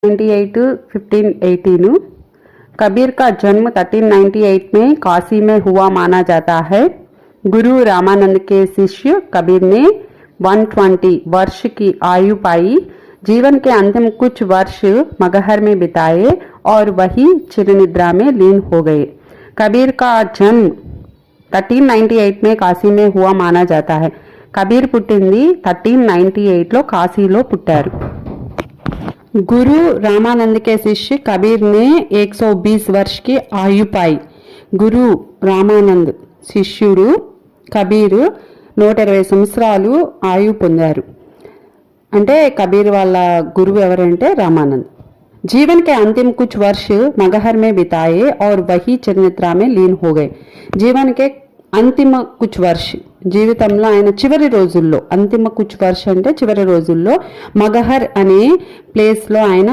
1518 कबीर का जन्म 1398 में काशी में हुआ माना जाता है। गुरु रामानंद के शिष्य कबीर ने 120 वर्ष की आयु पाई। जीवन के अंतिम कुछ वर्ष मगहर में बिताए और वही चिरनिद्रा में लीन हो गए। कबीर का जन्म 1398 में काशी में हुआ माना जाता है। కబీర్ పుట్టింది 1398లో కాశీలో పుట్టారు। गुरु रामानंद के शिष्य कबीर ने 120 वर्ष की आयु पाई। గురు రామానంద్ శిష్యుడు కబీర్ 120 సంవత్సరాలు ఆయు పొందారు। అంటే కబీర్ వాళ్ళ గురువు ఎవరంటే రామానంద్। जीवन के अंतिम कुछ वर्ष मगहर में बिताए और वही चिरनिद्रा में लीन हो गए। जीवन के అంతిమ కుచ్ వర్ష్ జీవితంలో ఆయన చివరి రోజుల్లో, అంతిమ కుచ్ వర్ష్ అంటే చివరి రోజుల్లో మగహర్ అనే ప్లేస్లో ఆయన